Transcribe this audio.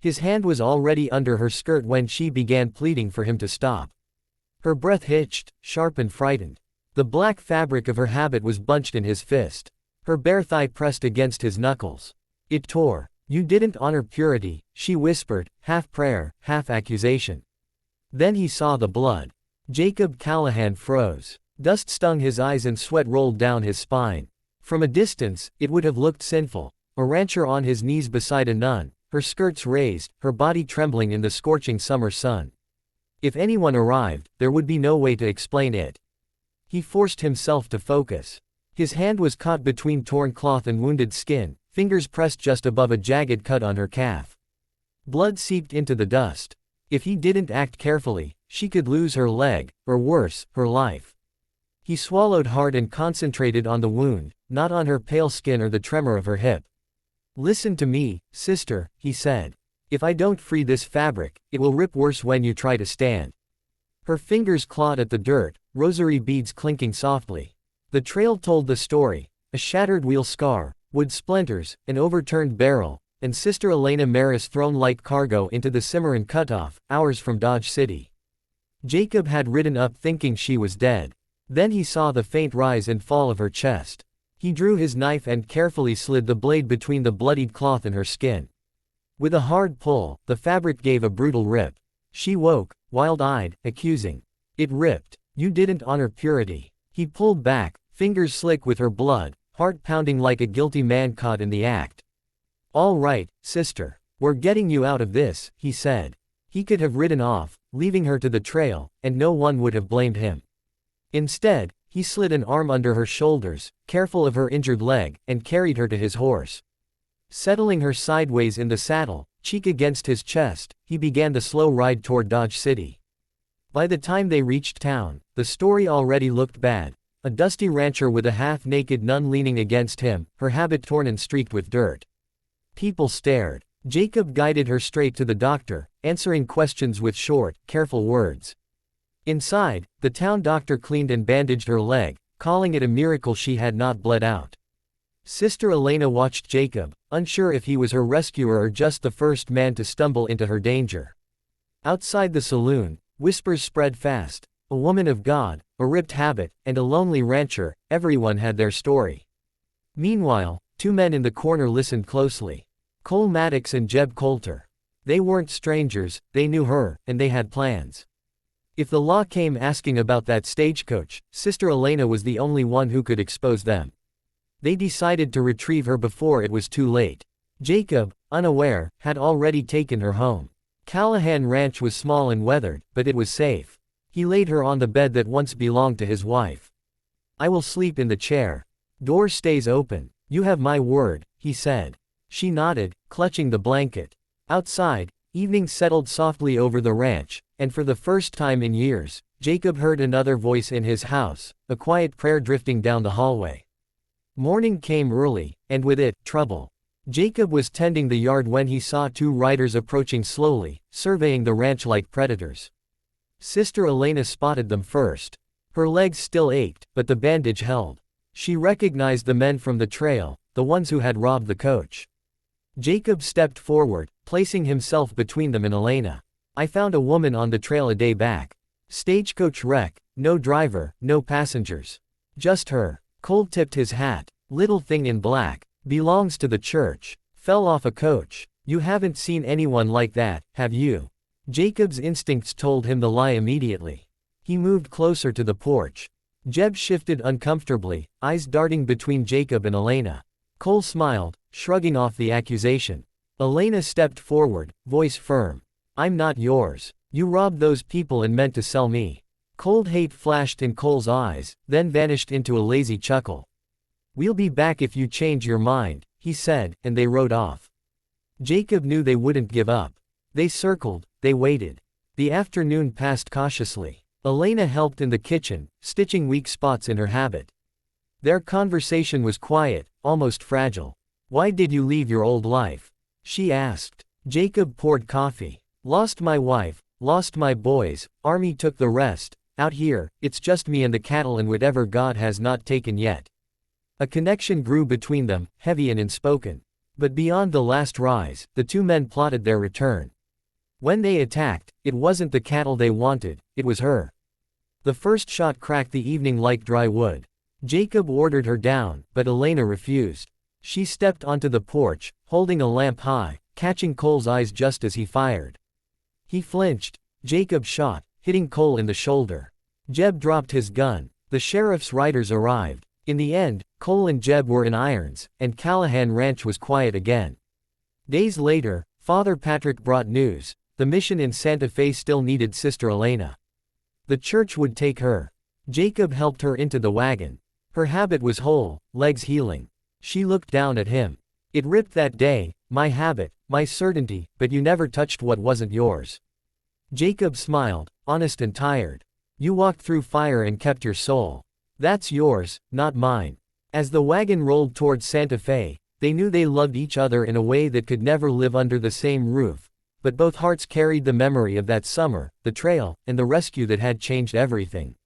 His hand was already under her skirt when she began pleading for him to stop. Her breath hitched, sharp and frightened. The black fabric of her habit was bunched in his fist. Her bare thigh pressed against his knuckles. It tore. "You didn't honor purity," she whispered, half prayer, half accusation. Then he saw the blood. Jacob Callahan froze. Dust stung his eyes and sweat rolled down his spine. From a distance, it would have looked sinful. A rancher on his knees beside a nun, her skirts raised, her body trembling in the scorching summer sun. If anyone arrived, there would be no way to explain it. He forced himself to focus. His hand was caught between torn cloth and wounded skin, fingers pressed just above a jagged cut on her calf. Blood seeped into the dust. If he didn't act carefully, she could lose her leg, or worse, her life. He swallowed hard and concentrated on the wound, not on her pale skin or the tremor of her hip. "Listen to me, sister," he said. "If I don't free this fabric, it will rip worse when you try to stand." Her fingers clawed at the dirt, rosary beads clinking softly. The trail told the story: a shattered wheel scar, wood splinters, an overturned barrel, and Sister Elena Maris thrown like cargo into the Cimarron cutoff, hours from Dodge City. Jacob had ridden up thinking she was dead. Then he saw the faint rise and fall of her chest. He drew his knife and carefully slid the blade between the bloodied cloth and her skin. With a hard pull, the fabric gave a brutal rip. She woke, wild-eyed, accusing. It ripped. "You didn't honor purity." He pulled back, fingers slick with her blood, heart pounding like a guilty man caught in the act. "All right, sister. We're getting you out of this," he said. He could have ridden off, leaving her to the trail, and no one would have blamed him. Instead, he slid an arm under her shoulders, careful of her injured leg, and carried her to his horse. Settling her sideways in the saddle, cheek against his chest, he began the slow ride toward Dodge City. By the time they reached town, the story already looked bad. A dusty rancher with a half-naked nun leaning against him, her habit torn and streaked with dirt. People stared. Jacob guided her straight to the doctor, answering questions with short, careful words. Inside, the town doctor cleaned and bandaged her leg, calling it a miracle she had not bled out. Sister Elena watched Jacob, unsure if he was her rescuer or just the first man to stumble into her danger. Outside the saloon, whispers spread fast. A woman of God, a ripped habit, and a lonely rancher, everyone had their story. Meanwhile, two men in the corner listened closely. Cole Maddox and Jeb Coulter. They weren't strangers, they knew her, and they had plans. If the law came asking about that stagecoach, Sister Elena was the only one who could expose them. They decided to retrieve her before it was too late. Jacob, unaware, had already taken her home. Callahan Ranch was small and weathered, but it was safe. He laid her on the bed that once belonged to his wife. "I will sleep in the chair. Door stays open. You have my word," he said. She nodded, clutching the blanket. Outside, evening settled softly over the ranch, and for the first time in years, Jacob heard another voice in his house, a quiet prayer drifting down the hallway. Morning came early, and with it, trouble. Jacob was tending the yard when he saw two riders approaching slowly, surveying the ranch like predators. Sister Elena spotted them first. Her legs still ached, but the bandage held. She recognized the men from the trail, the ones who had robbed the coach. Jacob stepped forward, placing himself between them and Elena. "I found a woman on the trail a day back. Stagecoach wreck, no driver, no passengers. Just her." Cole tipped his hat. "Little thing in black. Belongs to the church. Fell off a coach. You haven't seen anyone like that, have you?" Jacob's instincts told him the lie immediately. He moved closer to the porch. Jeb shifted uncomfortably, eyes darting between Jacob and Elena. Cole smiled, shrugging off the accusation. Elena stepped forward, voice firm. "I'm not yours. You robbed those people and meant to sell me." Cold hate flashed in Cole's eyes, then vanished into a lazy chuckle. "We'll be back if you change your mind," he said, and they rode off. Jacob knew they wouldn't give up. They circled, they waited. The afternoon passed cautiously. Elena helped in the kitchen, stitching weak spots in her habit. Their conversation was quiet, almost fragile. "Why did you leave your old life?" she asked. Jacob poured coffee. "Lost my wife, lost my boys, army took the rest. Out here, it's just me and the cattle and whatever God has not taken yet." A connection grew between them, heavy and unspoken. But beyond the last rise, the two men plotted their return. When they attacked, it wasn't the cattle they wanted, it was her. The first shot cracked the evening like dry wood. Jacob ordered her down, but Elena refused. She stepped onto the porch, holding a lamp high, catching Cole's eyes just as he fired. He flinched. Jacob shot, hitting Cole in the shoulder. Jeb dropped his gun. The sheriff's riders arrived. In the end, Cole and Jeb were in irons, and Callahan Ranch was quiet again. Days later, Father Patrick brought news. The mission in Santa Fe still needed Sister Elena. The church would take her. Jacob helped her into the wagon. Her habit was whole, legs healing. She looked down at him. It ripped that day, my habit, my certainty, but you never touched what wasn't yours. Jacob smiled, honest and tired. You walked through fire and kept your soul. That's yours, not mine. As the wagon rolled towards Santa Fe, they knew they loved each other in a way that could never live under the same roof. But both hearts carried the memory of that summer, the trail, and the rescue that had changed everything.